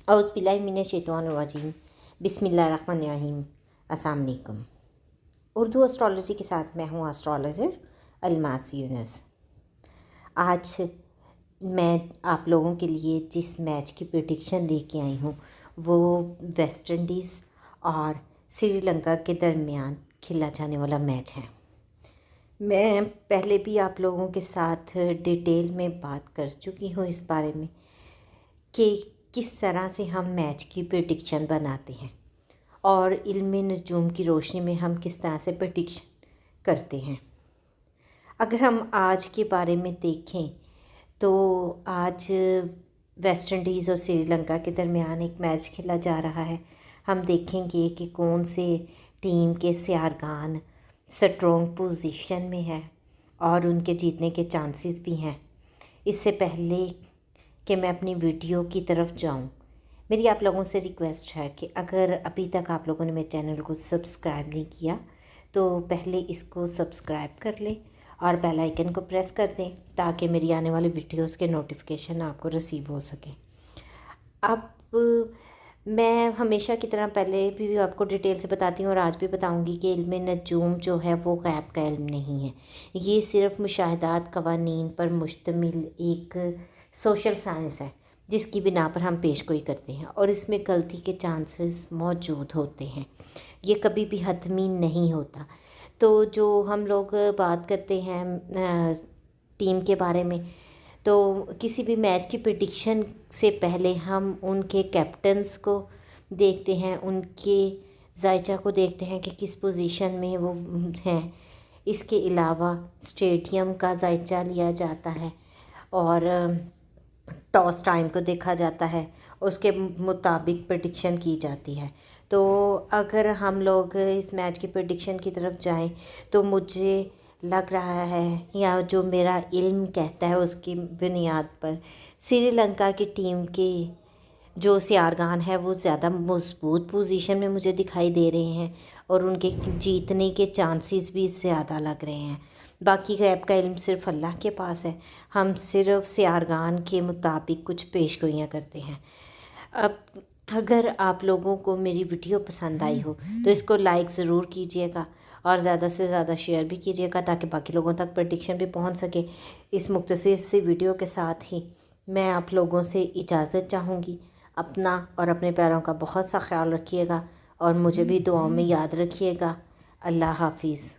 اعوذ باللہ من الشیطان الرجیم، بسم اللہ الرحمن الرحیم۔ السلام علیکم۔ اردو اسٹرالوجی کے ساتھ میں ہوں اسٹرالوجر الماس یونس۔ آج میں آپ لوگوں کے لیے جس میچ کی پریڈکشن لے کے آئی ہوں وہ ویسٹ انڈیز اور سری لنکا کے درمیان کھیلا جانے والا میچ ہے۔ میں پہلے بھی آپ لوگوں کے ساتھ ڈیٹیل میں بات کر چکی ہوں اس بارے میں کہ کس طرح سے ہم میچ کی پریڈکشن بناتے ہیں اور علم نجوم کی روشنی میں ہم کس طرح سے پریڈکشن کرتے ہیں۔ اگر ہم آج کے بارے میں دیکھیں تو آج ویسٹ انڈیز اور سری لنکا کے درمیان ایک میچ کھیلا جا رہا ہے۔ ہم دیکھیں گے کہ کون سے ٹیم کے سیارگان سٹرونگ پوزیشن میں ہے اور ان کے جیتنے کے چانسز بھی ہیں۔ اس سے پہلے کہ میں اپنی ویڈیو کی طرف جاؤں، میری آپ لوگوں سے ریکویسٹ ہے کہ اگر ابھی تک آپ لوگوں نے میرے چینل کو سبسکرائب نہیں کیا تو پہلے اس کو سبسکرائب کر لیں اور بیل آئیکن کو پریس کر دیں تاکہ میری آنے والی ویڈیوز کے نوٹیفیکیشن آپ کو ریسیو ہو سکے۔ اب میں ہمیشہ کی طرح پہلے بھی آپ کو ڈیٹیل سے بتاتی ہوں اور آج بھی بتاؤں گی کہ علم نجوم جو ہے وہ غیب کا علم نہیں ہے، یہ صرف مشاہدات قوانین پر مشتمل ایک سوشل سائنس ہے جس کی بنا پر ہم پیش گوئی کرتے ہیں اور اس میں غلطی کے چانسز موجود ہوتے ہیں، یہ کبھی بھی حتمی نہیں ہوتا۔ تو جو ہم لوگ بات کرتے ہیں ٹیم کے بارے میں، تو کسی بھی میچ کی پریڈکشن سے پہلے ہم ان کے کیپٹنز کو دیکھتے ہیں، ان کے ذائچہ کو دیکھتے ہیں کہ کس پوزیشن میں وہ ہیں۔ اس کے علاوہ اسٹیڈیم کا ذائچہ لیا جاتا ہے اور ٹاس ٹائم کو دیکھا جاتا ہے، اس کے مطابق پریڈکشن کی جاتی ہے۔ تو اگر ہم لوگ اس میچ کی پریڈکشن کی طرف جائیں تو مجھے لگ رہا ہے یا جو میرا علم کہتا ہے اس کی بنیاد پر سری لنکا کی ٹیم کے جو سیارگان ہے وہ زیادہ مضبوط پوزیشن میں مجھے دکھائی دے رہے ہیں اور ان کے جیتنے کے چانسز بھی زیادہ لگ رہے ہیں۔ باقی غیب کا علم صرف اللہ کے پاس ہے، ہم صرف سیارگان کے مطابق کچھ پیش گوئیاں کرتے ہیں۔ اب اگر آپ لوگوں کو میری ویڈیو پسند آئی ہو تو اس کو لائک ضرور کیجیے گا اور زیادہ سے زیادہ شیئر بھی کیجیے گا تاکہ باقی لوگوں تک پریڈکشن بھی پہنچ سکے۔ اس مختصر سی ویڈیو کے ساتھ ہی میں آپ لوگوں سے اجازت چاہوں گی۔ اپنا اور اپنے پیاروں کا بہت سا خیال رکھیے گا اور مجھے بھی دعاؤں میں یاد رکھیے گا۔ اللہ حافظ۔